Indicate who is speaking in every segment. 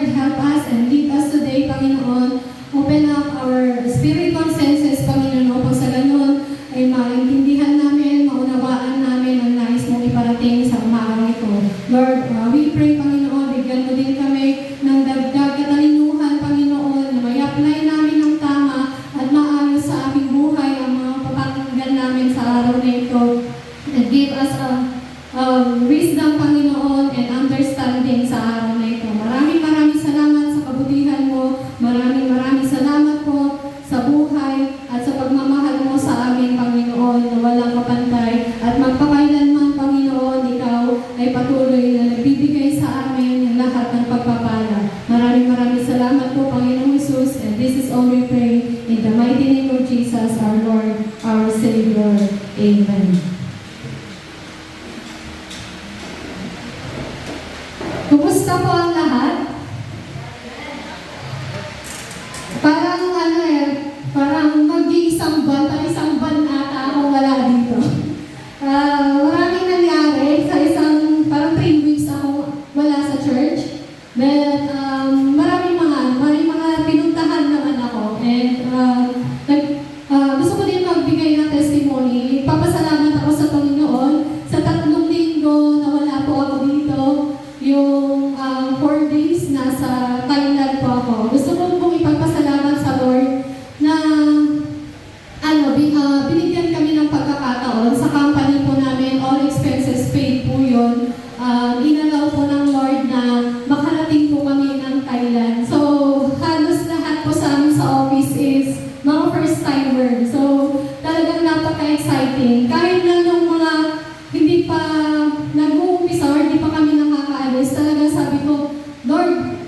Speaker 1: Lord, help us and lead us today, Panginoon. Open up our spiritual senses, Panginoon, upang sa ganun ay maintindihan namin, maunawaan namin ang nais mong iparating sa umagang ito. Lord, we pray, Panginoon, bigyan mo din kami ng dagdag katalinuhan, Panginoon, na may apply namin ng tama at maayos sa aming buhay ang mga papakinggan namin sa araw na ito. And give us wisdom, Panginoon, and understanding sa araw na ito. Maraming salamat sa kabutihan mo. Maraming salamat po sa buhay at sa pagmamahal mo sa amin, Panginoon, na walang kapantay. At magpakailanman, Panginoon, ikaw ay patuloy na nagbibigay sa amin ng lahat ng pagpapala. Maraming salamat po, Panginoong Jesus. And this is all we pray in the mighty name of Jesus, our Lord, our Savior. Amen. Kumusta po ang lahat? Parang mag-iisang buwan ata ako wala dito. Maraming nangyari sa parang 3 weeks ako wala sa church. But maraming mga pinuntahan naman ako. And gusto ko din magbigay ng testimony. Papasalamat ako sa Panginoon. Sa 3 linggo na wala po ako dito, yung 4 days nasa Thailand po ako. Gusto ko pong ipagpasalamat sa Lord na binigyan kami ng pagkakataon sa company po namin, all expenses paid po yun. Inalaw po ng Lord na makarating po kami ng Thailand. So, halos lahat po sa amin sa office is mga first timer. So, talagang napaka-exciting. Kahit na nung mga hindi pa nag-uumpisa or hindi pa kami nakakaalis, talaga sabi ko, Lord,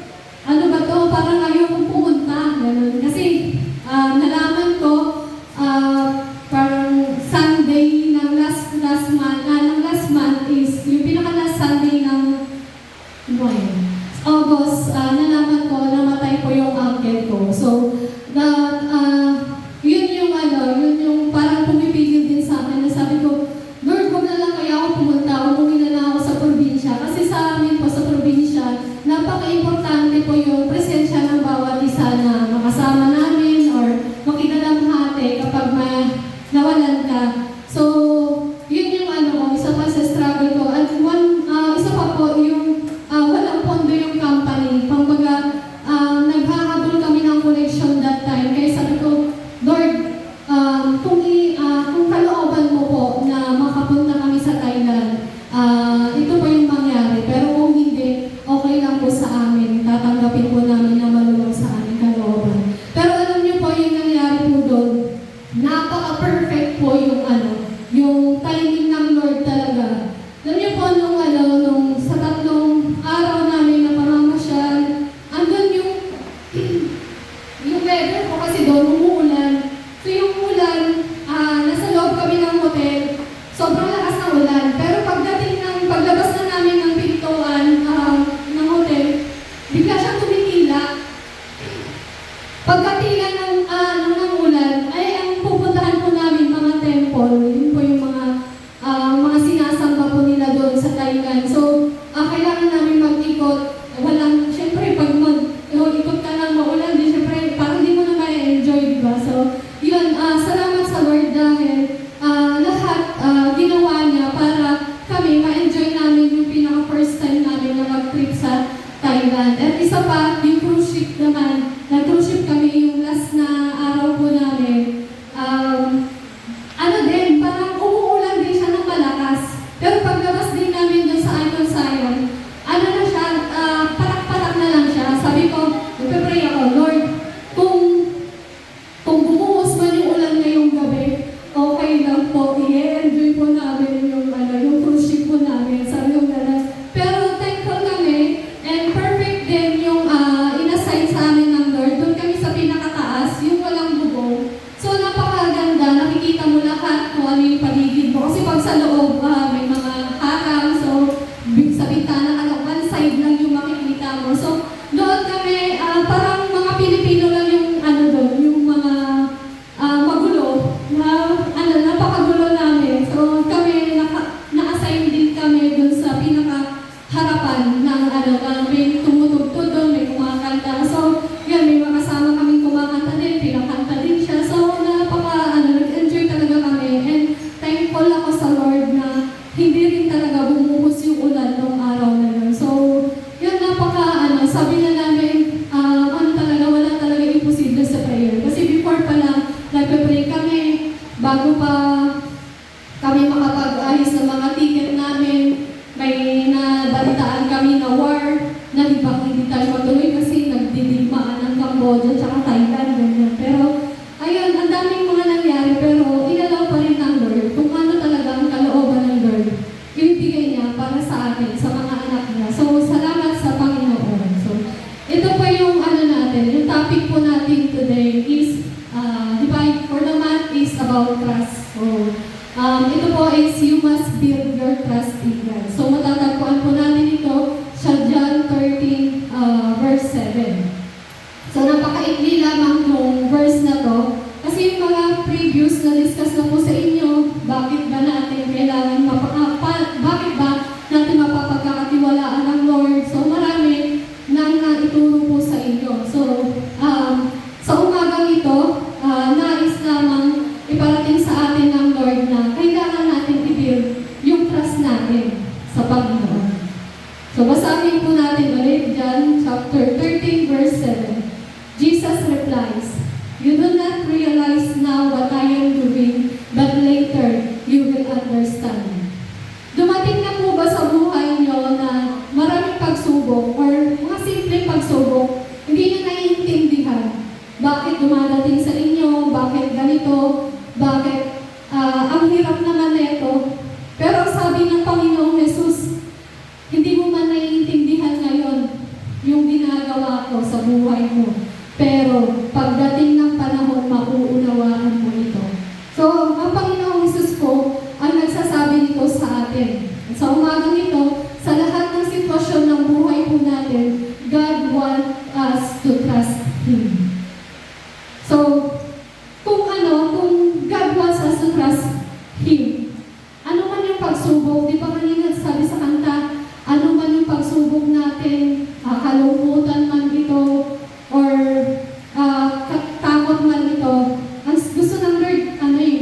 Speaker 1: ano ba to? Parang ayaw kong pumunta. Ganun. Kasi nalaman ko, parang Sunday ng last month is yung pinaka-last Sunday ng August, nalaman ko, namatay po yung uncle ko. So, yun yung parang pumipigil din sa akin na sabi ko, Lord, huwag na lang kaya ako pumunta, umuwi na lang ako sa probinsya. Kasi sa amin po sa probinsya, napaka-importante po yung presensya ng bawat isa na makasama namin or makidalamhati kapag nawalan ka. So, yun yung isa pa sa struggle ko. At isa pa po yung walang pondo yung company. Pagbaga, naghahabol kami ng connection that time. Kaya sabi ko, Lord, kung kalooban mo po na makapunta kami sa Thailand, ito po yung mangyari. Pero kung hindi, okay lang po sa amin. Tatanggapin po namin na maluwag sa aming kalooban. Pero alam niyo po yung nangyari po doon, napaka-perfect po yung timing ng Lord talaga. Alam niyo po nung sa 3 araw namin na pamamasyal, andun yung weather po kasi doon umuulan. So yung ulan, nasa loob kami ng hotel, sobrang lakas ng ulan. Pero paglabas na namin ng pintuan ng hotel, bigla siyang tumitila. Pagkatila ng ulan, ay ang pupuntahan po namin mga temple, yun po yung mga sinasamba po nila doon sa Thailand. So, kailangan namin mag-ikot. Siyempre, pag ikot ka ng maulan, siyempre, parang di mo na ma-enjoy, diba? So, yun, salamat sa Lord dahil lahat ginawa niya para kami ma-enjoy namin yung pinaka-first time namin na mag-trip sa Thailand. At isa pa, yung cruise ship naman. Nag-cruise ship kami yung last na araw po namin. Parang umuulan din siya ng malakas. Pero paglabas din namin doon sa Icon Zion, parak-parak na lang siya. Sabi ko, nagpe-pray ako, Lord, kung bumuhos man yung ulan ngayong gabi, okay lang po, i-enjoy po namin yung cruise ship po namin. Sabi ko gano'n. Pero thankful kami, and perfect din yung inassign sa amin ng Lord. Doon kami sa verse na to. Kasi yung mga previous na discuss na po sa inyo, bakit ba natin kailangan bakit ba natin mapapagkakatiwalaan ng Lord? So marami nang ituro po sa inyo. So sa umagang ito, nais lamang iparating sa atin ng Lord na kailangan natin i-build yung trust natin sa Panginoon. So basahin po natin ulit John chapter 13 verse 7. Jesus replies, "You do not realize now what I am doing, but later you will understand." Dumating na po ba sa buhay nyo na maraming pagsubok or mga simpleng pagsubok, hindi nyo naiintindihan bakit dumadating sa inyo, bakit ganito, bakit ang hirap naman nito. Pero sabi ng Panginoong Jesus, hindi mo man naiintindihan ngayon yung ginagawa ko sa buhay mo. Pero pagdating ng panahon, mauunawaan mo ito. So, ang Panginoong Jesus po ang nagsasabi nito sa atin. Sa umagang ito, sa lahat ng sitwasyon ng buhay po natin, God wants us to trust Him. So, kung God wants us to trust Him, ano man yung pagsubok, di ba kanina sabi sa kanta, ano man yung pagsubok natin, kalungkutan man ito, or takot man ito, ang gusto ng Lord,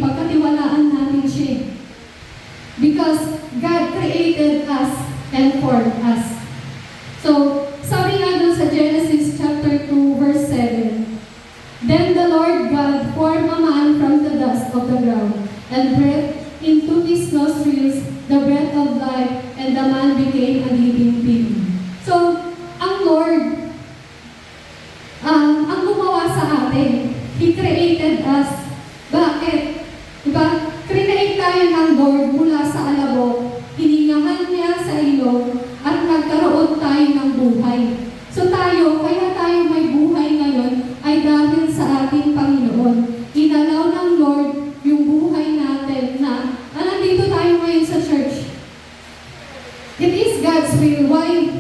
Speaker 1: pagkatiwalaan natin siya. Because God created us and formed us. So, sabi nga doon sa Genesis chapter 2 verse 7, "Then the Lord God formed a man from the dust of the ground, and breathed into his nostrils the breath of life, and the man became a living being." So, ang Lord, ang gumawa sa atin, He created us. Bakit? Diba? Create tayo ng Lord mula sa alabok, hiningahan niya sa ilong, at nagkaroon tayo ng buhay. So kaya tayo may buhay ngayon, ay dahil sa ating Panginoon. Inalaw ng Lord yung buhay natin na nandito tayo ngayon sa church. It is God's will why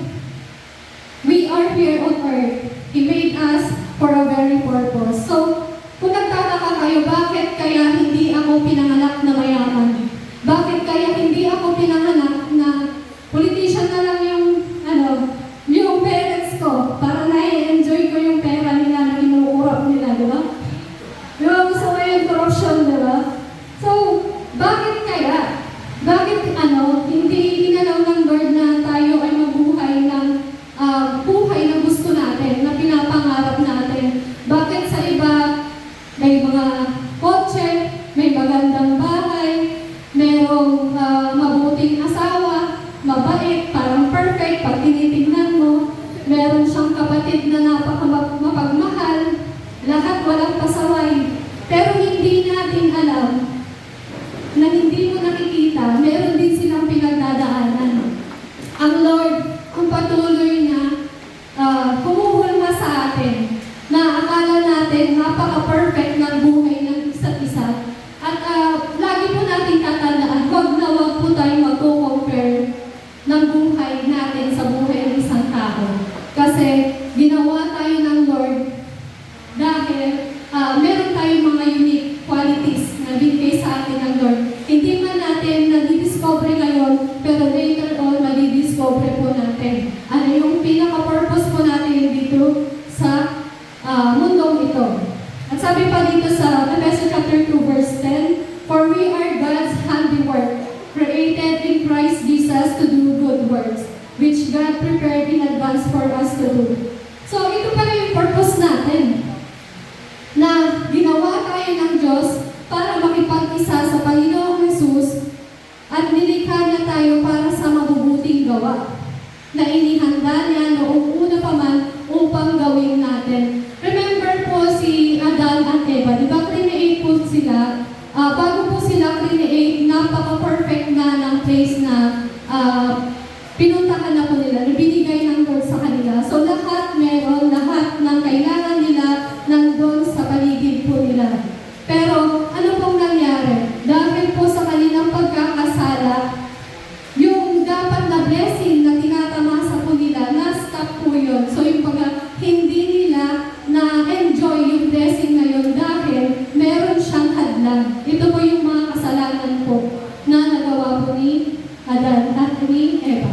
Speaker 1: we are here on earth. He made us for a very purpose. So, kung nagtataka kayo, bakit kaya hindi ako pinanganak na mayaman? Bakit kaya hindi ako pinanganak na politician na lang yung parents ko para na-enjoy ko yung pera nila na inuurap nila, di ba? Yung gusto ko yung corruption, di ba? So, bakit kaya? Bakit hindi inalaw ng Lord na tayo ay mabuhay ng buhay na gusto natin, na pinapangarap natin? Bakit sa iba may mga kotse, may magandang bahay, merong mabuting asawa, mabait, parang perfect pag tinitignan mo, meron siyang kapatid na mapagmahal, lahat walang pasaway. Pero hindi natin alam na hindi mo nakikita, meron din silang pinagdadaanan. Ang Lord, ang patuloy na humuhulma sa atin, na akala natin napaka-perfect ng buhay ng isa't isa. At lagi po natin tatandaan, wag po tayo mag-compare ng buhay natin sa buhay ng isang tao. Kasi ginawa tayo ng Lord dahil meron tayong mga unique qualities na binigay sa atin ng Lord. Hindi man natin nadidiscover ngayon, pero later on, madidiscover po natin. Ano yung pinaka-purpose po natin dito sa mundong ito. At sabi pa dito sa Ephesians chapter 2 verse 10, "For we are God's handiwork, created in Christ Jesus to do good works, which God prepared in advance for us to do." So ito pala yung purpose natin, na ginawa tayo ng Diyos para makipag-isa sa Panginoong Jesus, at nilikha niya tayo para sa mabubuting gawa na inihanda niya noong una pa man upang gawin natin. Remember po si Adan at Eva, di ba create po sila, bago po sila create, napaka-perfect na ng place na pinuntahan na po nila, na binigay ng Lord sa kanila. So lahat meron, lahat ng kailangan nila nandun sa paligid po nila. Pero ano pong nangyari? Dahil po sa kanilang pagkakasala, yung dapat na blessing na tinatamasa po nila, na-stop po yun. So yung hindi nila na-enjoy yung blessing na yun dahil meron siyang hadlang. Ito po yung mga kasalanan po na nagawa po ni Adan at ni Eva.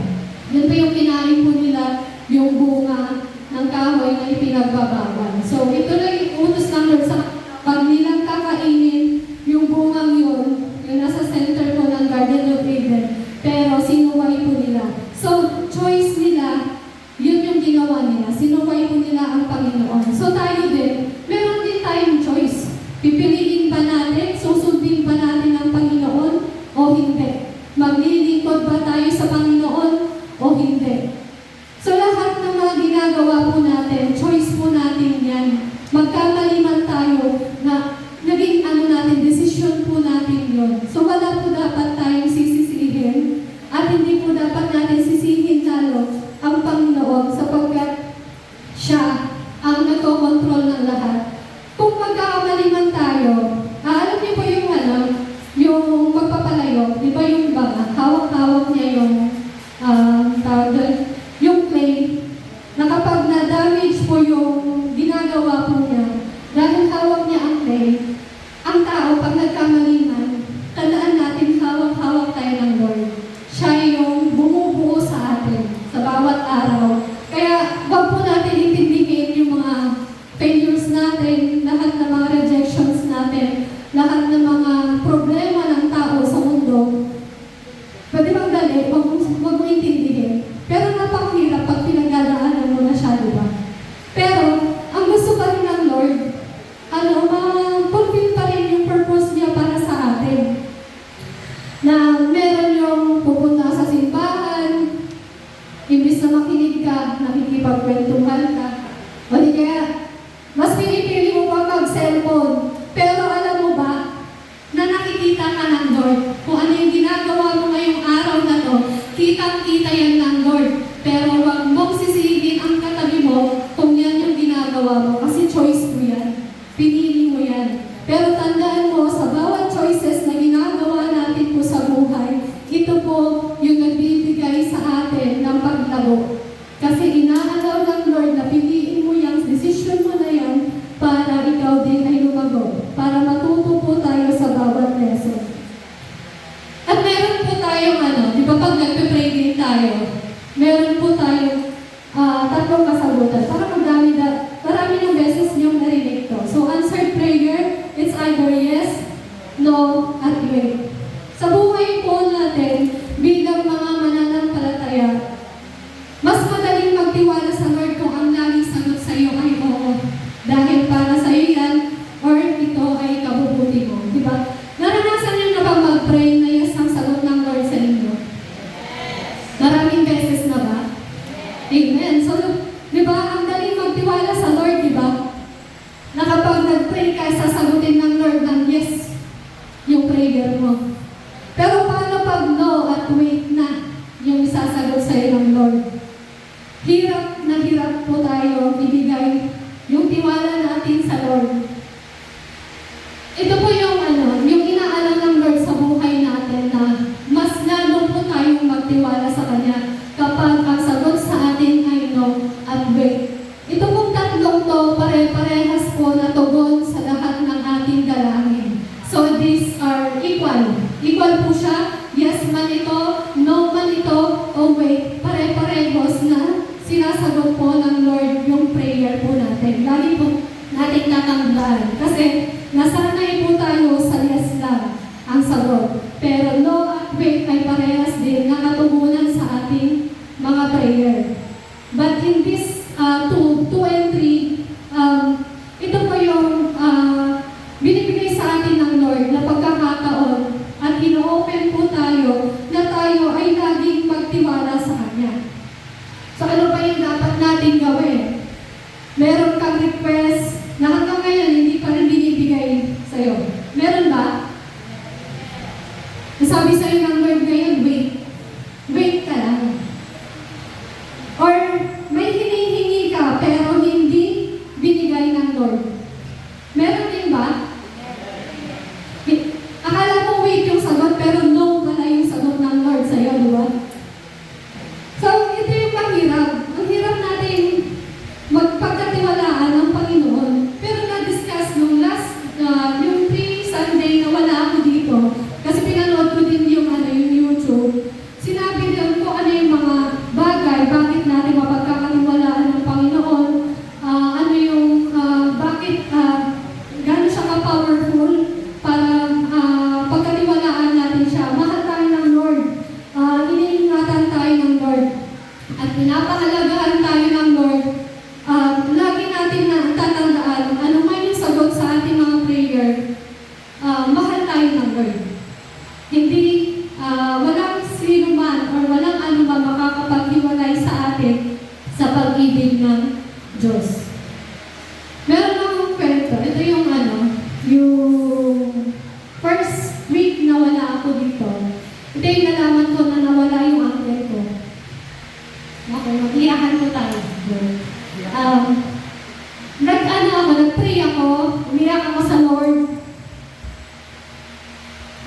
Speaker 1: Yun po yung kinain po nila yung bunga ng kahoy na ipinagbabawal. So ito na yung utos ng Lord sa pag nilang kakainin yung bungang yun, yung nasa center po ng Garden of Eden, pero sinuway po nila. So choice nila, yun yung ginawa nila. Sinuway po nila ang Panginoon. So tayo din, meron din tayong choice. Pipiliin ba natin, susundin ba natin ang Panginoon o hindi? Maglilingkod ba tayo sa Panginoon o hindi? So lahat ng mga ginagawa po natin, choice po natin yan. Magkamali man tayo na naging desisyon po natin yun. So wala po dapat tayong sisisihin at hindi po dapat natin sisihin lalo ang Panginoon sapagkat siya ang nagkokontrol ng lahat. Kung magkakamali man tayo, alam niyo po yung magpapalayo, di ba yung banga, hawak-hawak niya yung clay, na kapag na-damage po yung ginagawa po niya, dahil hawak niya ang clay, ang tao, pag nagkamali man, tandaan natin hawak-hawak tayo ng Lord. Siya yung bumubuo sa atin, sa bawat araw. Kaya, wag po natin intindihin yung mga failures natin, lahat ng mga rejections natin, lahat ng mga problema ng tao sa mundo. Pwede bang dali, wag mo intindihin. Pero napakahirap pag pinagdadaanan mo na siya, di ba? Pero, ang gusto pa rin ng Lord, ma-fulfill pa rin yung purpose niya para sa atin. Na meron yung pupunta sa simbahan, imbis na makinig ka, nakikipagkwentuhan ka. O di kaya, mas pinipili mo pa mag-cellphone. Pero alam mo ba, na nakikita ka ng Lord. Kung ano yung ginagawa mo ngayong araw na to, kitang-kita yan ng Lord. Pero huwag mong sisihin ang katabi mo kung yan yung ginagawa mo. Kasi choice mo yan. Pinili mo yan. Pero tandaan mo, sa bawat choices na ginagawa natin po sa buhay, ito po yung nagbibigay sa atin ng paglago. Kasi inaalaw ng Lord na piliin mo yung decision mo na yan para ikaw din ay lumago. Para matuto po tayo sa bawat lesson. At meron po tayong di ba pag nagpe-pray din tayo, meron po tayong tatlong kasagutan. Para marami ng beses niyong narinig to. So, answered prayer, it's either yes, no, at wait. Sa buhay po natin, bilang mga mananampalataya, mas madaling magtiwala sa Lord kung ang laging sagot sa iyo ay oo. Dahil para sa iyo yan, or ito ay kabubuti mo. Diba? Naranasan niyo na ba mag-pray na yes ang sagot ng Lord sa inyo? Maraming beses na ba? Amen. So, di ba, ang daling magtiwala sa Lord, di ba? Na kapag nag-pray ka, sasagutin ng Lord ng yes yung prayer mo. Pero paano pag no at wait na yung isasagot sa'yo ng Lord? Hirap na hirap po tayo ibigay yung tiwala natin sa Lord. Ito po yung yung inaalam ng Lord sa buhay natin na mas lalo po tayong magtiwala sa Kanya kapag ang sagot sa atin ay no at wait. Ito pong tatlong to, pare-parehas po na tugon sa lahat ng ating dalangin. So these are equal. Equal po siya, yes man ito, no man ito, o wait. Pare-parehas na sinasagot po ng Lord yung prayer po natin. Lagi po natin tatandaan. Kasi nasanay po tayo sa yes lang ang sagot. Pero no at wait ay parehas din nakatugunan sa ating mga prayer. But in this 2 and 3, ito po yung binibigay sa atin ng Lord na pagkakataon at ino-open po tayo na tayo ay laging magtiwala sa Kanya. So ano ba yung dapat natin gawin? Meron kang request na hanggang ngayon hindi pa rin binibigay sa'yo. Meron ba? Nasabi sa'yo ng Lord ngayon, wait. Wait ka lang. Or may hinihingi ka pero hindi binigay ng Lord. Meron din ba? Akala mo wait yung sagot pero no pala yung sagot ng Lord sa'yo, di ba? So, ito yung mahirap. Ang hirap natin magpagkatiwalaan yung first week na wala ako dito, ito yung nalaman ko na nawala yung uncle ko. Okay, mag-iyakan ko tayo. Nag-pray ako, umiyak ako sa Lord.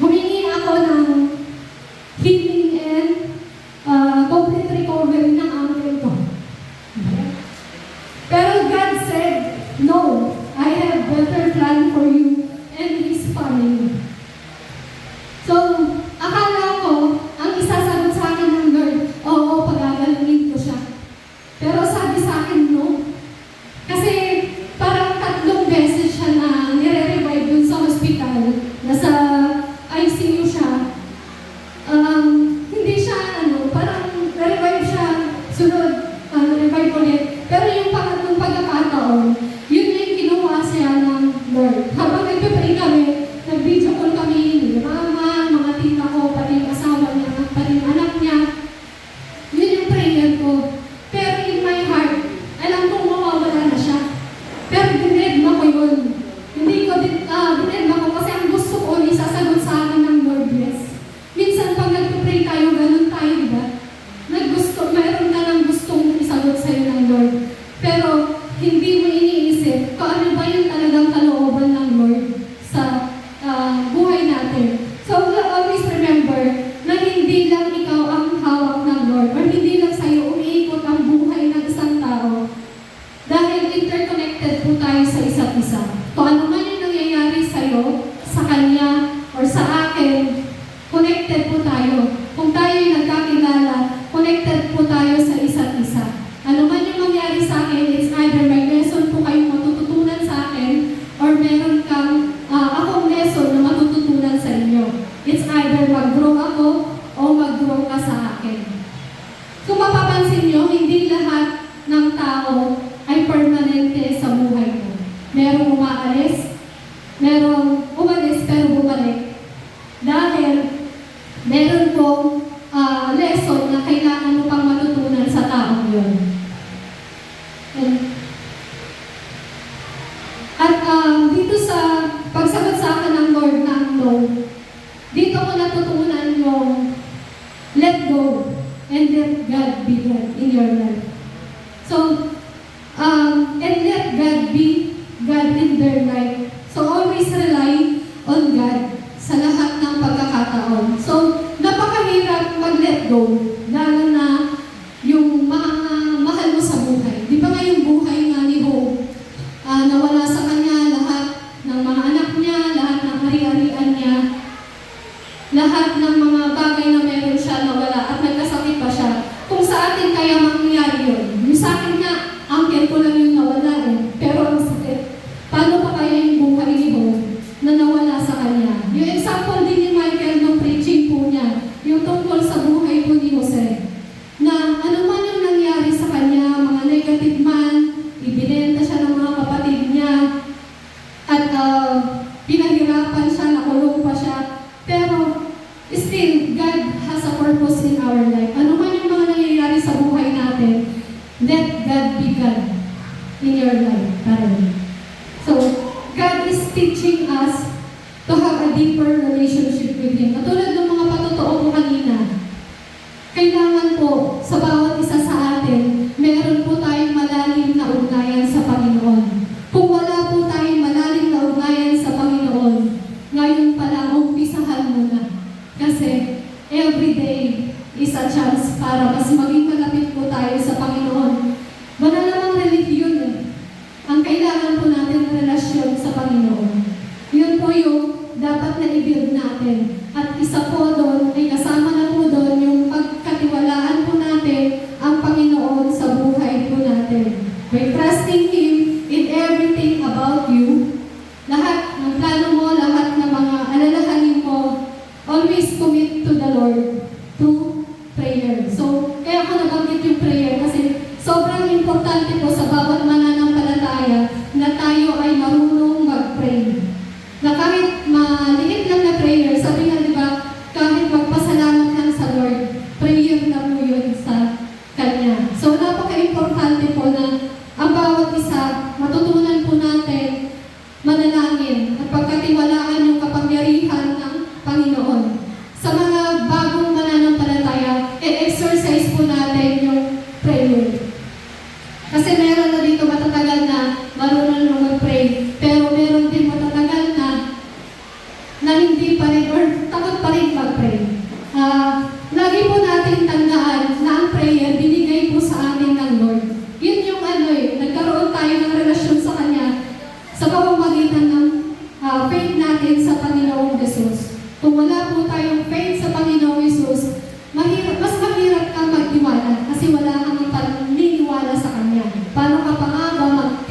Speaker 1: Humingi ako ng healing and complete recovery ng uncle ko. Pero God said, no, I have better plan for you and his family. So, akala ko, ang isasagot sa akin ng Lord, oo, pag-agalingin ko siya. Pero sabi sa akin, no. Kasi parang 3 beses siya na nire-revive dun sa hospital, nasa ICU siya. Hindi siya, parang revive siya, sunod, revive ulit. Pero yung pangatlong pagkakataon, yun yung ginawa siya ng Lord. Habang nagpipray kami, nag-video call kami ni mama, mga tita ko, pati yung asawa niya, pati yung anak niya. Yun yung prayer ko. Pero in my heart, alam kong mawawala na siya. Pero dinedma ko yun. Hindi ko dinedma ko kasi ang gusto ko, isasagot sa akin ng Lord, yes. Minsan pag nagpipray tayo, ganun tayo, diba? Meron ka ng gustong isagot sa'yo ng Lord. Pero hindi mo iniisip kung ano ba yung talagang kalooban ng Lord sa buhay natin. So, always remember na hindi lang ikaw ang hawak ng Lord or hindi lang sa'yo umiikot ang buhay ng isang tao. Dahil interconnected po tayo sa isa't isa. Kung ano man yung nangyayari sa'yo, sa Kanya, or sa akin, connected po tayo. Kung tayo yung nagkakilala, connected po tayo sa isa't isa. Ano man yung mangyari sa akin, it's either may lesson po kayong matututunan sa akin or meron kang akong lesson na matututunan sa inyo. It's either mag-grow ako o mag-grow ka sa akin. Kung mapapansin nyo, hindi lahat ng tao ay permanente sa buhay mo. Merong umaalis, merong umalis pero bumalik. Dahil meron pong lesson na kailangan mo pang matutunan sa taong yun. At dito sa pagsagot sa akin ng Lord ng no, dito ko natutunan yung let go and let God be God in your life. So, and let God be God in their life. So, always rely on God sa lahat ng pagkakataon. So, napakahirap mag-let go, lalo na yung mahal mo sa buhay. Di ba nga yung buhay nga ni Job, nawala sa kanya lahat ng mga anak niya, lahat ng ari-arian niya, lahat ng mga bagay na meron siya nawala at nagkasakit pa siya. Kung sa atin kaya mangyayari yun? Yung sa akin nga, uncle ko lang yung nawala pero ang sakit. Paano pa kaya yung buhay ni Job na nawala sa kanya? Yung example din ni Michael ng preaching po niya, yung tungkol sa buhay po ni Jose, na ano man yung nangyari sa kanya, mga negative man, ibinenta siya ng mga kapatid niya, at pinahirapan siya, nakulong pa siya, pero still, God has a purpose in our life. Ano man yung mga nangyayari sa buhay natin, let God be God in your life. So, God is teaching us to have a deeper relationship with Him. Katulad ng mga patotoo ko kanina, kailangan po sa bawat isa sa atin, meron po tayong malalim na ugnayan sa Panginoon. Kung wala po tayong malalim na ugnayan sa Panginoon, ngayon pala, umpisahan mo na. Kasi every day is a chance para mas maging malapit po tayo sa Panginoon. Wala namang religion Ang kailangan po natin relasyon sa Panginoon. Yun po yung dapat na i-build natin. At isa po doon, ay kasama na po doon yung pagkatiwalaan po natin ang Panginoon sa buhay po natin. By trusting Him in everything about you, lahat ng plano mo, lahat ng mga alalahanin mo, always commit to the Lord through prayer. So, kaya ako nabanggit yung prayer kasi sobrang importante po sa bawat mananampalataya na tayo ay marunong mag-pray. Na kahit maliit lang na prayer, sabi nga diba, kahit magpasalamat lang sa Lord, prayer na po yun sa Kanya. So, napaka-importante po na ang bawat isa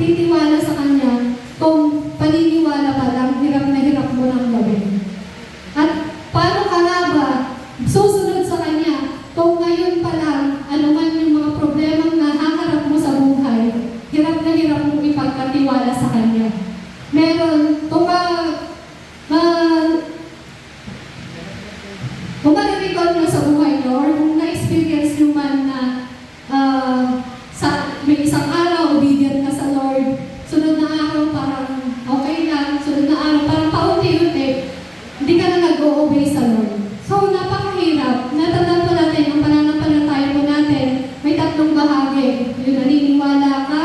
Speaker 1: titiwala sa Kanya kung paniniwala pa lang, hirap na hirap mo nang gawin. At paano ka nga ba susunod sa Kanya kung ngayon pa lang, ano man yung mga problemang nahaharap mo sa buhay, hirap na hirap mo ipagkatiwala sa Kanya. Meron, kung ma-recall nyo sa buhay nyo, or kung na-experience nyo man na may isang araw, obedient ka sa Lord, sunod na araw parang okay lang, sunod na araw parang paunti-unti, hindi ka na nag-o-obey sa Lord. So, napakahirap. Natandaan po natin, ang pananampalataya po natin, may tatlong bahagi. Yung naniniwala ka,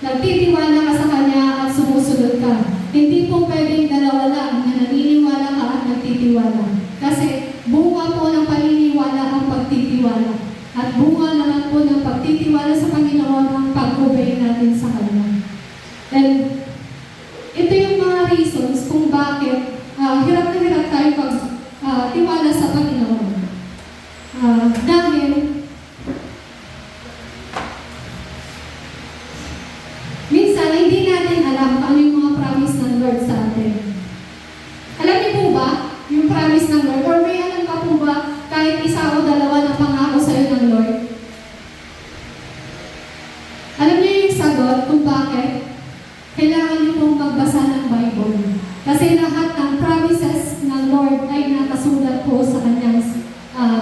Speaker 1: nagtitiwala ka sa Kanya, at sumusunod ka. Hindi po pwedeng dalawa lang na naniniwala ka at nagtitiwala. Kasi bunga po ng paniniwala ang pagtitiwala. At bunga naman po ng pagtitiwala sa Panginoon ang pag-obey natin sa Kanya. And ito yung mga reasons kung bakit hirap na hirap tayo pag-tiwala sa Panginoon. Dahil minsan hindi natin alam kung ano yung mga promise ng Lord sa atin. Alam niyo po ba yung promise ng Lord? Or may alam ka po ba kahit isa o dalawa na pangako sa'yo ng Lord? Alam niyo yung sagot kung bakit? Kailangan niyo pong magbasa ng Bible. Kasi lahat ng promises ng Lord ay nakasulat po sa Kanyang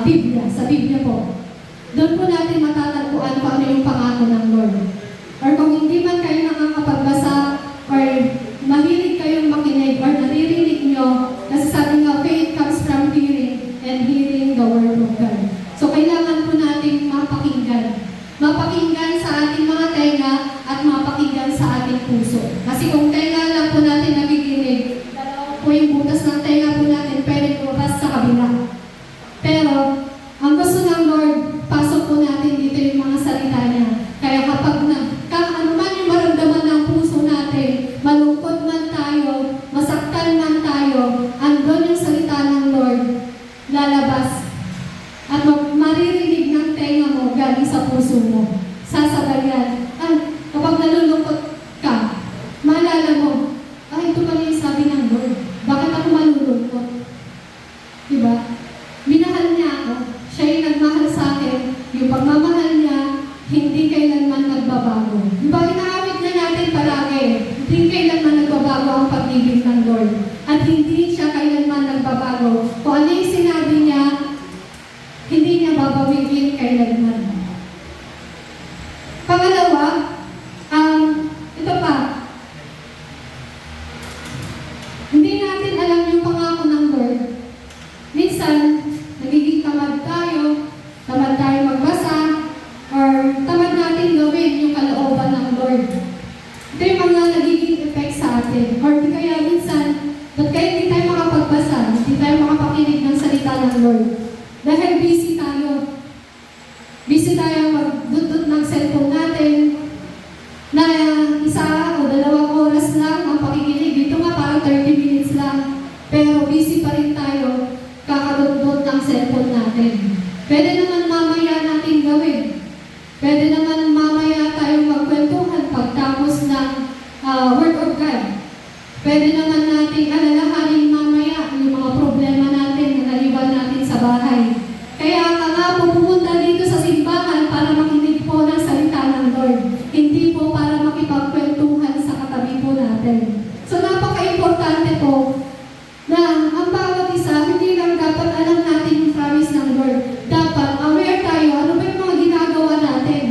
Speaker 1: Biblia, sa Biblia po. Doon po natin matatagpuan kung ano yung pangako ng Lord. Or kung hindi man kayo nakakapagbasa or mahilig kayong makinig or naririnig nyo, kasi sabi nga, faith comes from hearing and hearing the word of God. So, kailangan po natin mapakinggan. Mapakinggan sa ating mga tenga at mapakinggan sa ating puso. Kasi kung tenga lang po natin nakikinig, dalawa po yung butas ng tenga po natin, pwede lumabas sa kabila. Pero, ang gusto ng Lord, pasok po natin dito yung mga salita niya. Kaya kapag ano man yung maramdaman ng puso natin, malungkot man tayo, masaktan man tayo, andun yung salita ng Lord, lalabas. At maririnig ng tenga mo galing sa puso mo. Sasabayan. Kapag nalulungkot ka, maalala mo, ito pala yung sabi ng Lord. Bakit ako malulungkot? Diba? Minahal niya ako. Siya yung nagmahal sa akin. Yung pagmamahal niya, hindi kailanman nagbabago. Diba? Inaawit na natin palagi. Hindi kailanman nagbabago ang pag-ibig ng Lord. At hindi siya kailanman nagbabago. Kung ano yung sinabi niya, hindi niya babawiin kailanman. Pangalawa, ito pa. Hindi natin alam yung pangako ng Lord. Minsan, nagiging tamad tayo magbasa, or tamad natin gawin yung kalooban ng Lord. Ito yung mga nagiging effect sa atin. Or di kaya minsan, ba't kaya hindi tayo makapagbasa, hindi tayo makapakinig ng salita ng Lord? Dahil busy tayo. Busy tayo magdudot ng cellphone natin na isa o dalawang oras lang ang pakikinig. Dito nga parang 30 minutes lang. Pero busy pa rin tayo kakadudot ng cellphone natin. Pwede naman mamaya natin gawin. Pwede naman mamaya tayong magkwentuhan pagtapos ng Word of God. Pwede naman natin alalahanin mamaya yung mga problema natin na naiwan natin sa bahay. Kaya ka nga po pumunta dito sa simbahan para makinig po ng salita ng Lord. Hindi po para makipagkwentuhan sa katabi po natin. So napaka-importante po na ang bawat isa, hindi lang dapat alam natin yung promise ng Lord. Dapat aware tayo, ano ba yung mga ginagawa natin?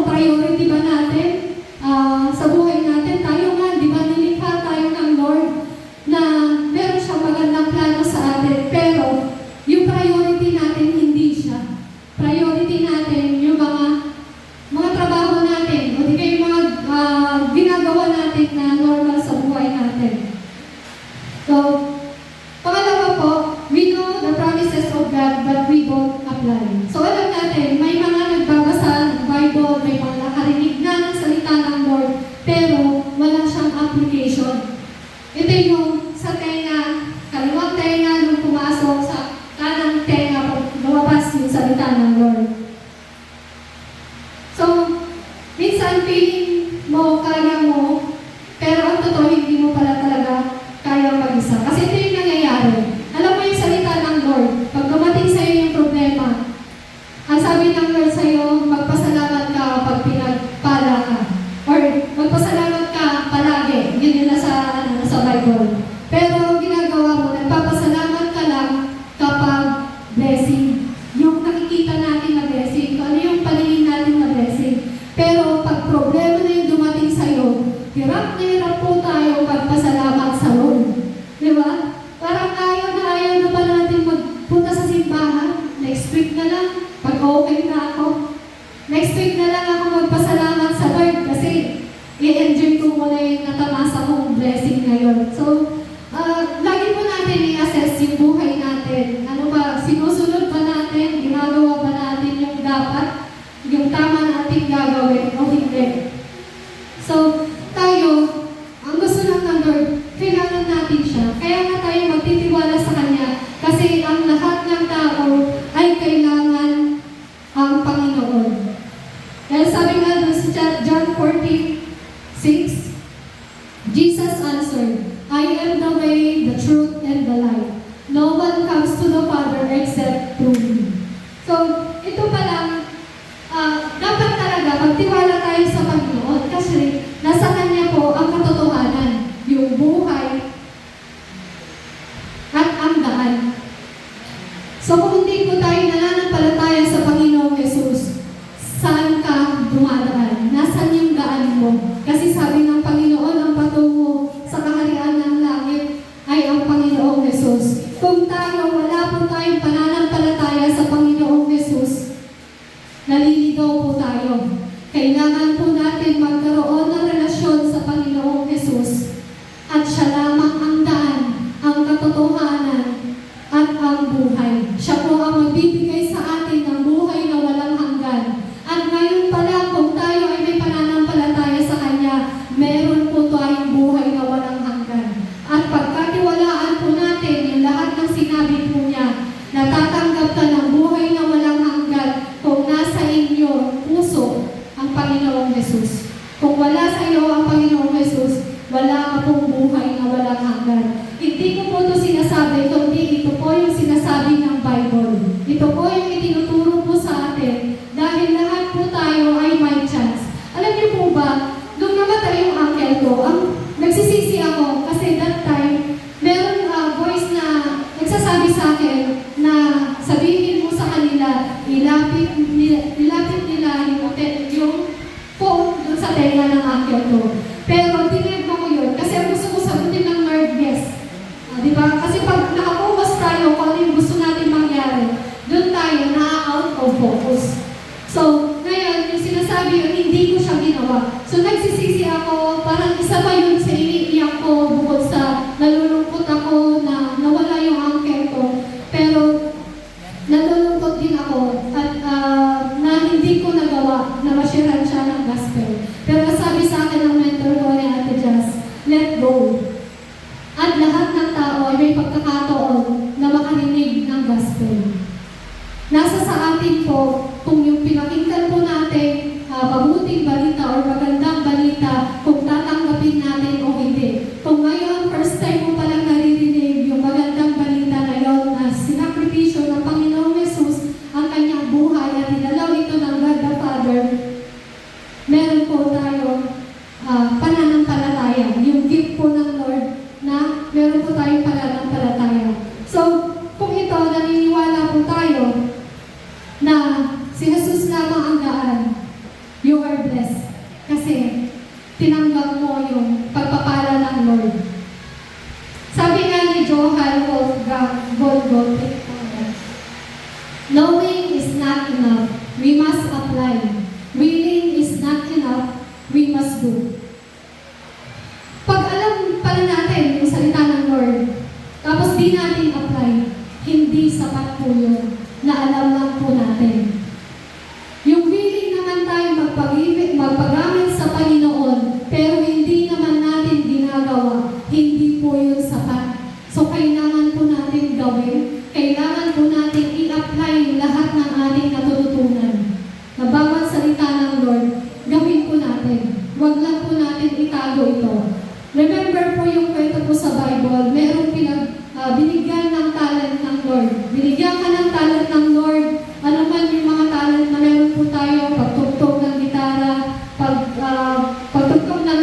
Speaker 1: Priority ba natin? Sa buhay natin, tayo nga, di ba nilikha tayo ng Lord na meron siyang magandang plano sa atin. Pero, yung priority natin, hindi siya. Priority natin, yung mga trabaho natin, o di kayo mga ginagawa natin na normal sa buhay natin. So, pangalawa po, we know the promises of God, but we don't apply. So, alam natin, may mga nagbabasa ng Bible, may mga nakarinig na ng salita ng Lord, pero wala siyang application. Ito yung sa tenga, kaliwang tenga nung pumasok sa kanang tenga pag lumabas yung salita ng Lord. So, minsan feeling mo magpasalamat ka palagi. Yun nila sa Bible. Pero ang ginagawa mo, nagpapasalamat ka lang kapag blessing. Yung nakikita natin na blessing, kung ano yung paningin natin na blessing. Pero pag problema na yung dumating sa'yo, hirap na hirap po tayo magpasalamat sa Lord. Di ba? Parang ayaw na ba natin magpunta sa simbahan? Next week na lang, pag okay na ako. Next week na lang ako magpasalamat sa Lord kasi i-enjoy ko muna yung natamasa kong blessing ngayon. So, lagi po natin i-assess yung buhay natin. Ano ba, sinusunod ba natin? Ginagawa ba natin yung dapat? Yung tama natin gagawin o hindi? So, tayo, ang gusto lang ng Lord, kailangan natin siya. Kaya nga tayo magtitiwala sa Kanya kasi ang lahat ng tao ay kailangan ang Panginoon. Dahil sabi nga doon sa John 14:6, Jesus answered, I am the way, the truth, and the life. No one comes to the Father except through me. So, ito pa lang, dapat talaga magtiwala tayo sa Panginoon kasi nasa Kanya po ang katotohanan, yung buhay, at ang daan. So, kung hindi po tayo nananampalataya sa Panginoong Jesus, saan ka dumadaan? Nasaan yung daan mo? Kasi sabi ng Panginoon, ang patungo sa kaharian ng langit ay ang Panginoong Jesus. Kung tayo, wala po tayong pananampalataya sa Panginoong Jesus, naliligaw po tayo. Kailangan po natin magkaroon ng relasyon sa Panginoong Jesus at siya lamang ang daan, ang katotohanan, at ang buhay. Siya po ang magbibigay sa atin ng buhay na walang hanggan. At ngayon pa lang, kung tayo ay may pananampalataya sa Kanya, meron po tayong buhay na walang hanggan. At pagkatiwalaan po natin yung lahat ng sinabi po niya, natatanggap ka ng buhay na walang hanggan kung nasa inyo puso ang Panginoong Jesus. Kung wala sa iyo ang Panginoong Jesus, wala ka pong buhay na walang hanggan. Hindi ko po ito sinasabi, kundi ito po yung sinasabi ng Bible. Ito po yung itinuturo po sa atin dahil lahat po tayo ay may chance. Alam niyo po ba, nung namatay yung uncle ko, nagsisisi ako kasi that time, meron voice na nagsasabi sa akin na sabihin mo sa kanila, ilapit nila yung phone dun sa tenga ng uncle ko. Pero tinignan ko yun kasi ang gusto ko sagutin ng Lord, yes. Diba? Kasi pag nakapokus tayo kung ano yung gusto natin mangyari, doon tayo na-out of focus. So, ngayon, yung sinasabi yun, hindi ko siya ginawa. So, nagsisisi ako, parang isa pa yun sa iniiyak ko bukod sa nalulungkot ako na nawala yung uncle ko. Pero, nalulungkot din ako at na hindi ko nagawa na masyaran siya ng gospel. Pero sabi sa akin ng mentor ko ni Ate Jazz, let go. At lahat ng tao ay may pagkakataon na makarinig ng gospel. Nasa sa atin po, kung yung pinakinggan po natin, mabuting balita o magandang balita, kung tatanggapin natin o hindi. Kung ngayon, first time mo palang naririnig yung magandang balita na yun na sinakripisyo ng Panginoong Jesus ang kanyang buhay at inalaw ito ng God the Father, meron po tayo pananampalataya. Yung gift po ng Lord na meron po tayong pananampalataya. So, kung ito, naniniwala po tayo na si Jesus lamang ang daan, you are blessed. Kasi tinanggap mo yung pagpapala ng Lord. Sabi nga ni Johann Golgoth, knowing is not enough, we must apply. Willing is not enough, we must do. Pag alam pala natin yung salita ng Lord, tapos di natin apply, hindi sapat po yun na alam lang po natin. Yung willing naman tayo magpagamit sa Panginoon, pero hindi naman natin ginagawa, hindi po yun sapat. So kailangan po natin gawin, kailangan po natin i-apply lahat ng ating natututunan. Na bawat salita ng Lord, gawin po natin. Huwag lang po natin itago ito. Remember po yung kwento po sa Bible, merong binigyan ng talent ng Lord. Binigyan ka ng talent ng Lord. Ano man yung mga talent na meron po tayo, pagtugtog ng gitara, pagtugtog ng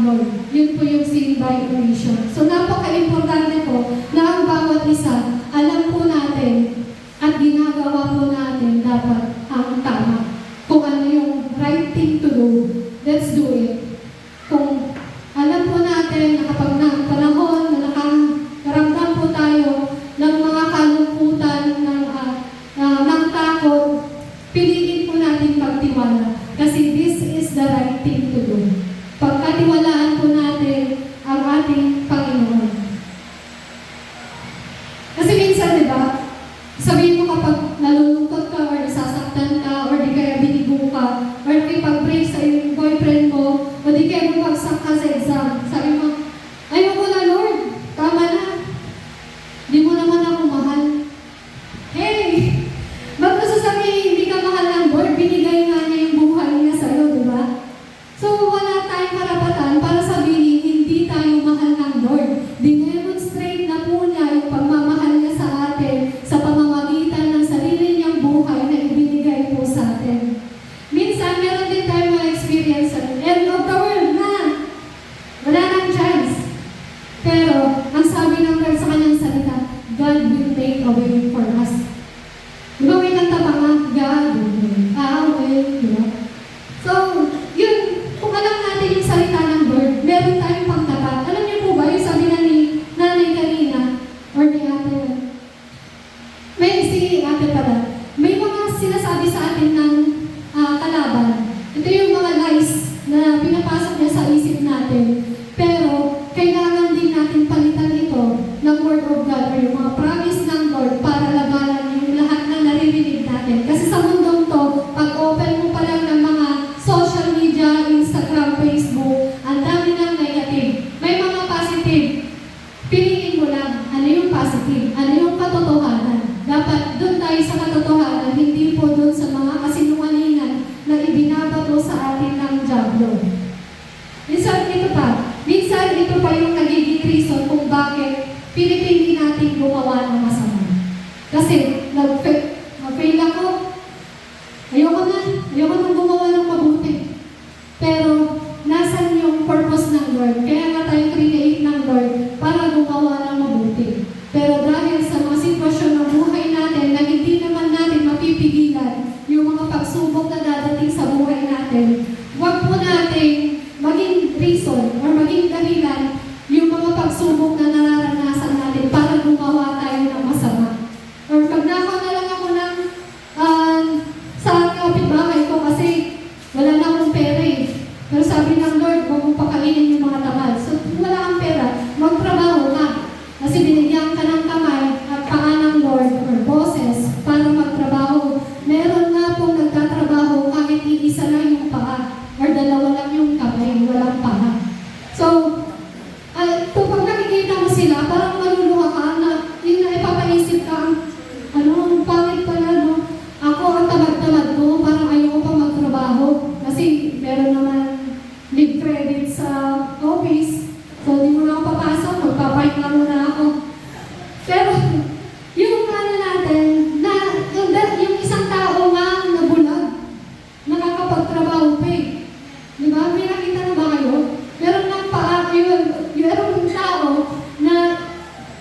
Speaker 1: Lord. Yun po yung sin by omission. So napaka-importante po na ang bawat isa, alam po natin at ginagawa po natin dapat ang tama. Kung ano yung right thing to do, let's do it. Kung alam po natin na kapag na panahon na nakaramdam po tayo ng mga kalungkutan, ng takot, piliin po natin magtiwala. Kasi this is the right thing to do. Pagkatiwalaan po natin ang ating Panginoon. Kasi minsan, di ba, sabihin mo kapag nalulungkot ka or nasasaktan ka or di kaya binigo ka or kipag-break sa iyong boyfriend mo o di kaya bumagsak ka sa exam. Sabi mo, ayoko na Lord, tama na. Di mo naman ako mahal. Hey! Ba't mo sasabihin hindi ka mahal ng Lord? Binigay nga niya yung buhay niya sa'yo, di ba? So wala tayong karapatan para sabihin hindi tayo mahal ng Lord. Dinemonstrate na po niya yung pagmamahal niya sa atin sa pamamagitan ng sarili niyang buhay na ibinigay po sa atin. Minsan, meron din tayong mga experience sa end of the world na wala nang chance. Pero, ang sabi ng Lord sa kanyang salita, God will make a way for us. Di ba may kanta pa nga, God will make a way, di ba? So, yun, kung alam natin yung salita ng Lord, meron tayong pangtapat. Alam niyo po ba, yung sabi na ni nanay kanina, or ni ate, si ate pala, may mga sinasabi sa atin ng kalaban. Ito yung mga lies na pinapasok niya sa isip natin. Pero, kailangan din natin palitan ito ng Word of God or yung mga promise ng Lord para labanan yung lahat na naririnig natin. Kasi sa mundong to, pag open mo pa lang ng mga social media, Instagram, Facebook, ang dami ng negative. May mga positive. Piliin mo lang, ano yung positive, ano yung katotohanan. Dapat doon tayo sa katotohanan, hindi po doon sa mga kasinungalingan na ibinabato sa atin ng diablo. Minsan ito pa yung nagiging reason kung bakit pinipili natin gumawa ng masama. Kasi nag-fail ako, ayoko nang gumawa ng mabuti. Pero nasan yung purpose ng Lord? Kaya nga tayo create ng Lord para gumawa ng mabuti. Pero dahil sa mga sitwasyon ng buhay natin na hindi naman natin mapipigilan yung mga pagsubok na dadating sa buhay natin, huwag po natin maging reason or maging dahilan yung mga pagsubok na nararanasan natin para gumawa tayo ng masama. Or magnakaw na lang ako ng sa kapitbahay ko kasi wala na akong pera eh. Pero sabi ng Lord, huwag mo pakainin yung mga tamad. So kung wala kang pera, magtrabaho ka. Kasi binigyan ka ng kamay at paa ng Lord or boses para magtrabaho. Meron nga pong nagtatrabaho kahit iisa lang yung paa or dalawa lang yung kamay, walang paa. So, pag nakikita mo sila, parang maluluha ka na yung naipapaisip ka, ang pangit pala, no? Ako, ang tamad-tamad ko, parang ayoko pa magtrabaho. Kasi meron naman leave credit sa office. So, hindi mo na ako papasok, magpapahinga muna ako. Pero, yung ano natin, na yung isang tao nga nabulag, nakakapagtrabaho pa eh. Di ba? May nakita na ba kayo? Meron ng paa, meron tao na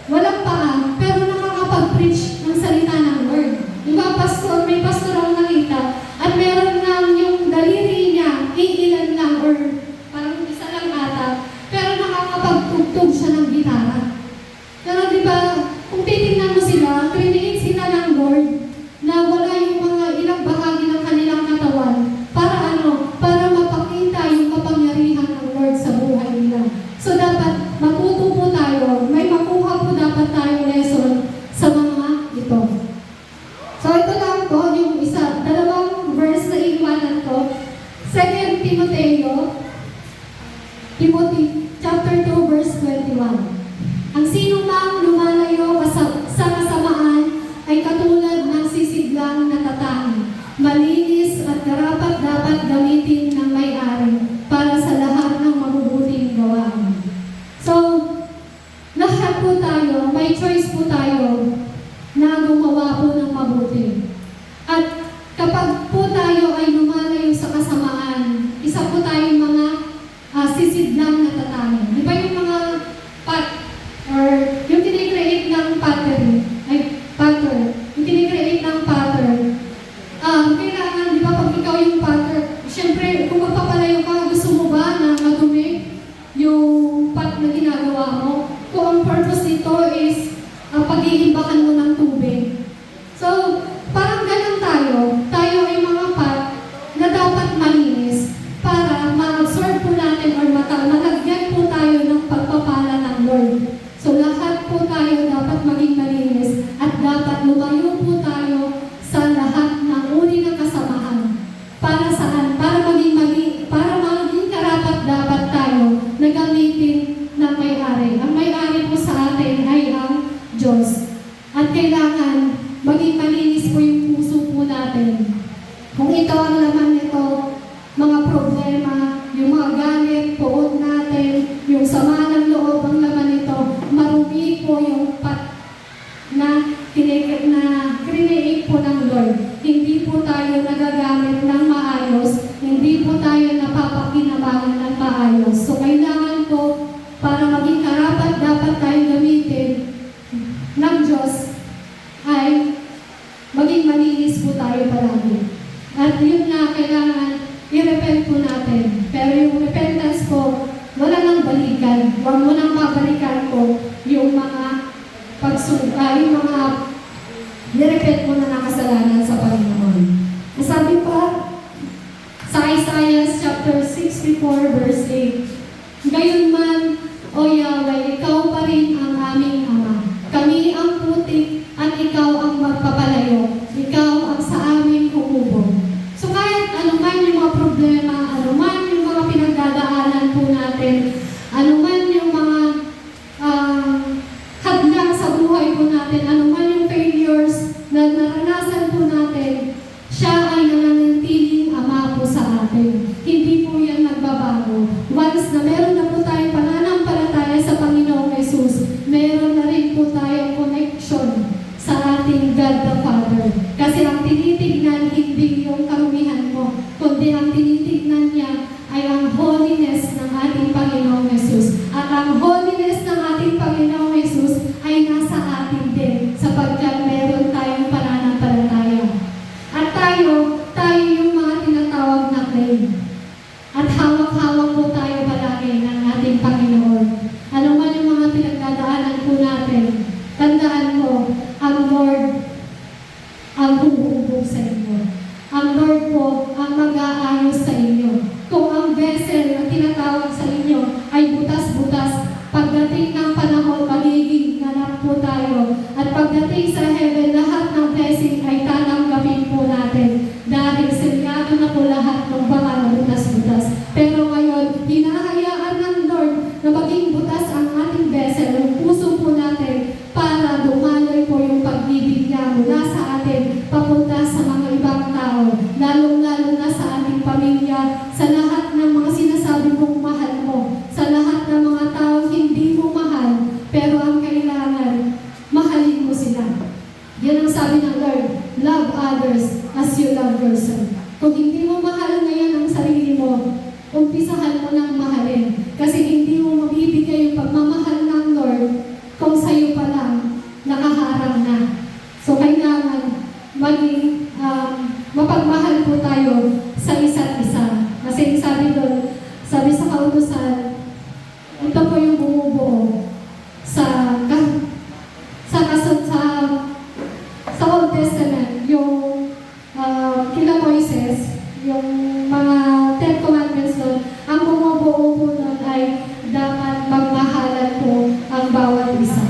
Speaker 1: walang paa, pero nakakapag-preach ng salita ng Lord. Di ba, pastor, may pastor ang nakita, at meron lang yung daliri niya, iilan lang, or parang isa lang ata, pero nakakapagtugtog siya ng gitara. Pero di ba, kung titingnan mo sila, create sila ng Lord na wala yung mga ilang bahagi ng kanilang katawan para para mapakita yung kapangyarihan ng Lord sa buhay nila. So dapat matuto po tayo, may makuha po dapat tayong lesson sa mga ito. So ito lang po, yung dalawang verse na iiwanan ko. 2 Timothy chapter 2 verse 21. Ang sino mang lumalayo sa kasamaan ay katulad ng sisidlang natatangin, malinis at karapat-dapat gamitin ng may-ari para sa lahat ng mabubuting gawain. So, lahat po tayo, may choice po tayo na gumawa po ng mabuti. At kapag po tayo ay lumalayo sa kasamaan, isa po tayong mga sisidlang natatangin. wala nang balikan. Huwag mo nang babalikan ko yung mga yung mga nirepet mo na nakasalanan sa Panginoon. Sabi pa sa Isaiah chapter 64 verse 8, "Gayon man, O Yahweh, ikaw pa rin ang aming Ama. Kami ang putik at ikaw ang magpapalayo. Ikaw ang sa amin humubog." So kahit ano man yung mga problema, ano man yung mga pinagdadaanan po natin, ano man yung mga hadlang sa buhay po natin, ano man yung failures na naranasan po natin, siya ay nananatiling Ama po sa atin. Hindi po yan nagbabago. Once na meron na po tayong pananampalataya sa Panginoong Jesus, meron na rin po tayong connection sa ating God the Father. Kasi ang tinitignan hindi yung karumihan mo, kundi ang tinitignan niya ay ang holiness ng ating Panginoong Jesus. At ang holiness ng ating Panginoong Jesus ay nasa atin din, sapagkat meron tayong pananampalataya. At tayo yung mga tinatawag na claim. At hawak-hawak po tayo palagi ng ating Panginoon. Ano man yung mga pinagdadaanan po natin, tandaan mo, ang Lord ang humuhubog sa inyo. Ang Lord po ang mag-aayos sa inyo. Kung ang vessel na tinatawag sa inyo ay butas-butas, pagdating ng panahon, magiging ganap po tayo. At pagdating sa heaven, lahat ng blessing ay tatanggapin po natin. Dahil selyado na po lahat ng mga butas-butas. Pero ngayon, hinahayaan ng Lord na maging butas ang ating vessel, ang puso po natin, para dumaloy po yung pag-ibig niya mula sa atin, papunta sa mga ibang tao, lalong-lalo na sa ating pamilya, sa lahat ng mga sinasabi mong mahal mo, sa lahat ng mga tao hindi mo mahal, pero ang kailangan, mahalin mo sila. Yan ang sabi ng Lord, love others as you love yourself. Kung hindi mo mahal ngayon ang sarili mo, umpisahan mo nang mahalin. Kasi hindi mo mabibigay yung pagmamahal ng Lord kung sa'yo pa lang nakaharang na. So kailangan maging mapagmahal po tayo sa isa't isa. Kasi sabi doon, sabi sa kautusan, ito po yung bumubuo sa Old Testament, yung kila Moises, yung mga Ten Commandments doon, ang bumubuo po doon ay dapat magmahalan po ang bawat isa.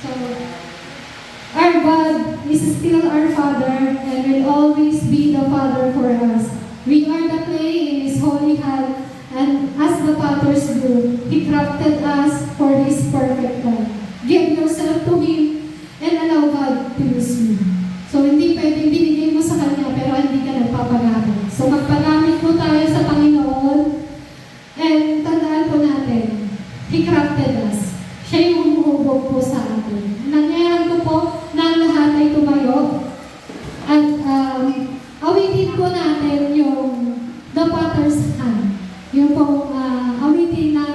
Speaker 1: So, our God is still our Father and will always be the Father for us. We are the clay in His holy hand, and as the potters do, He crafted us for His perfect plan. Give yourself to Him and allow God to use you. So, hindi pwedeng binigay mo sa Kanya pero hindi ka nagpapagamit. So, magpagamit po tayo sa Panginoon and tandaan po natin, He crafted us. Siya yung humuhubog po sa atin. Nangyayari ko po na lahat ay tumayo at awitin po natin yung The Potter's Hand. Yung pong awitin na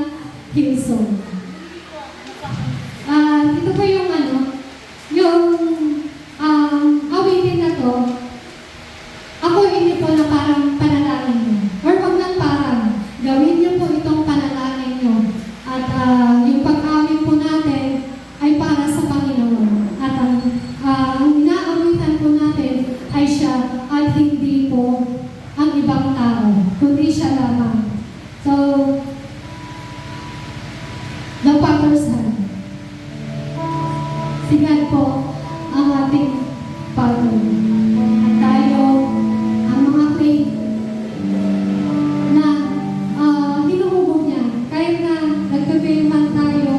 Speaker 1: Hillsong. Ito po yung awitin na to, ako ini po na parang panalangin nyo. Or wag lang parang, gawin nyo po itong panalangin nyo. At yung pag-awit po natin ay para sa Panginoon. At ang inaawitan po natin ay siya at hindi po ang ibang tao, kundi siya lamang. So, the Potter's Hand. Sigan po ang ating Father. At tayo, ang mga clay na hinuhubog niya. Kahit na nagpipilman tayo,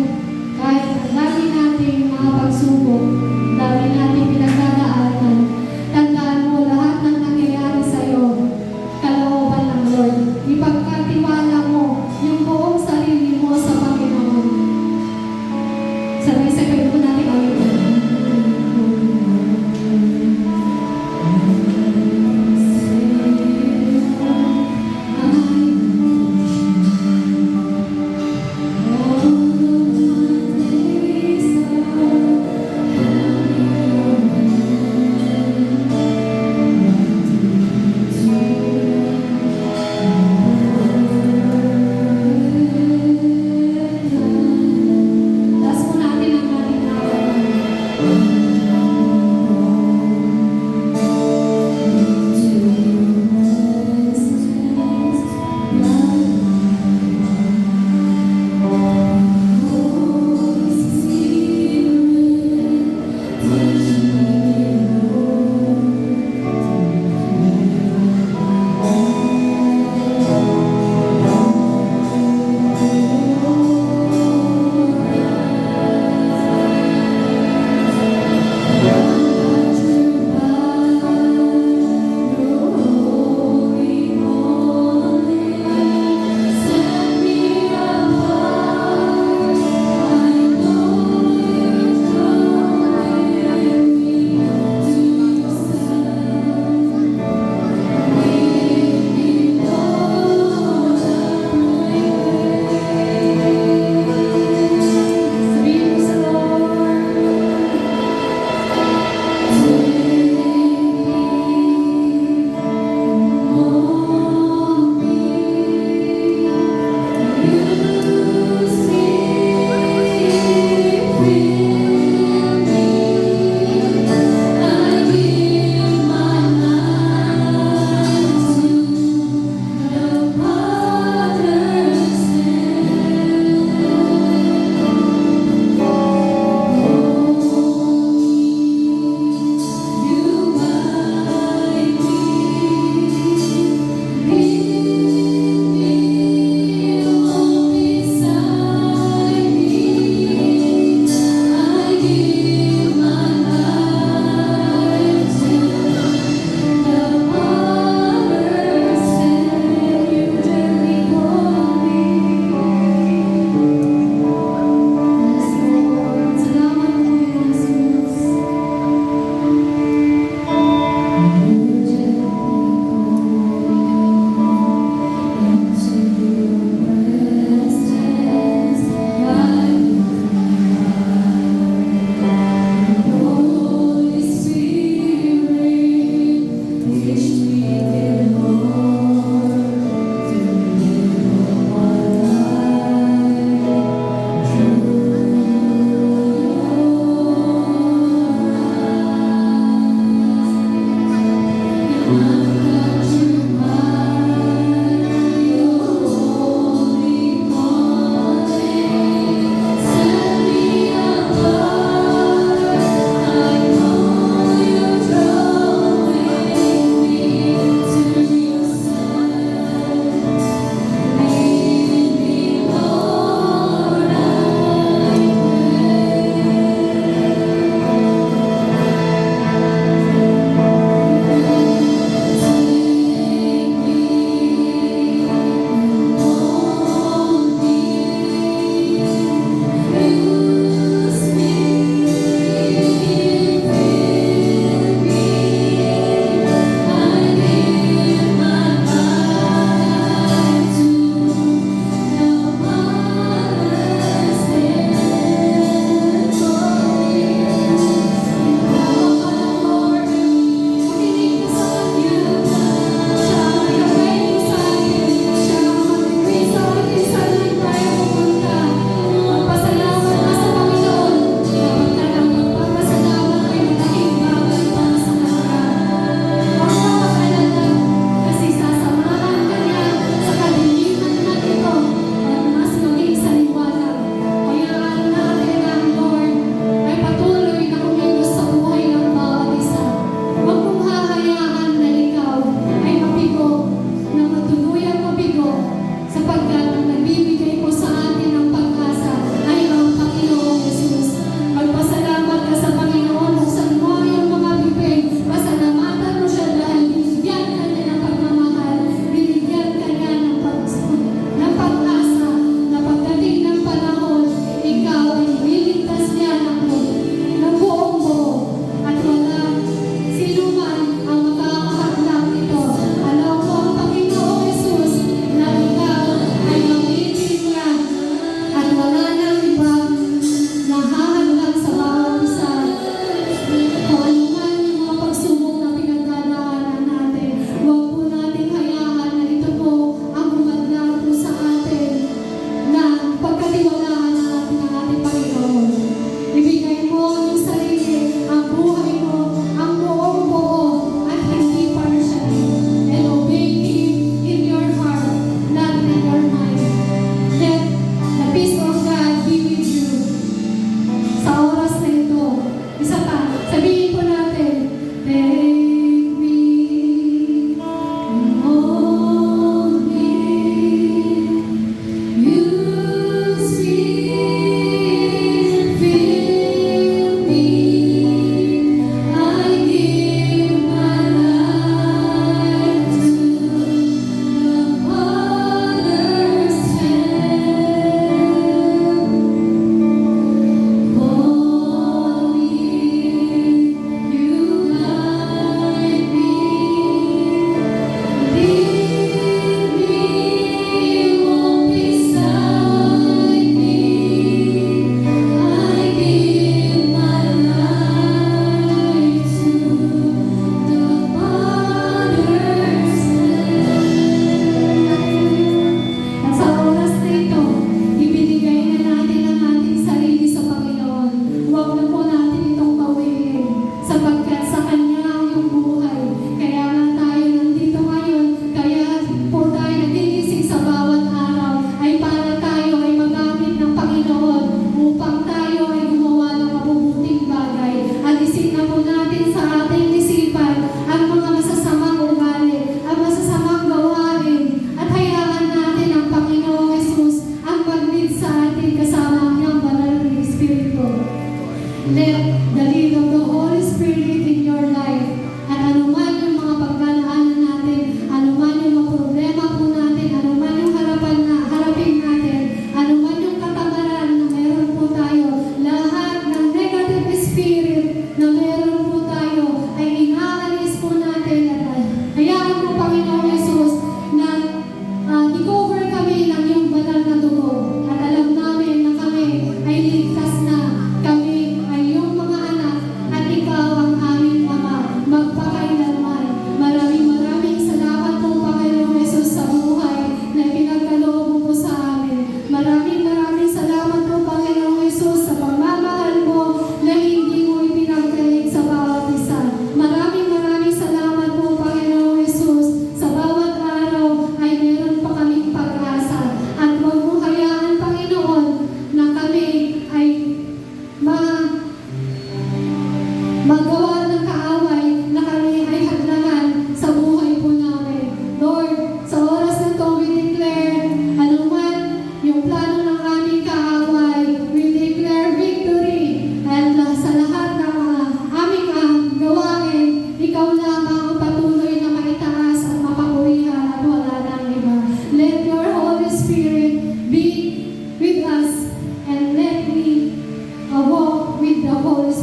Speaker 1: kahit ang dami nating mga pagsubok, dami nating pinagdadaanan, tandaan mo lahat ng nangyayari sa'yo, kalooban ng Lord. Ipagkatiwala mo yung buong sarili mo sa Panginoon. Sabay-sabay po natin awitin.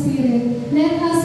Speaker 1: Spirit. Let us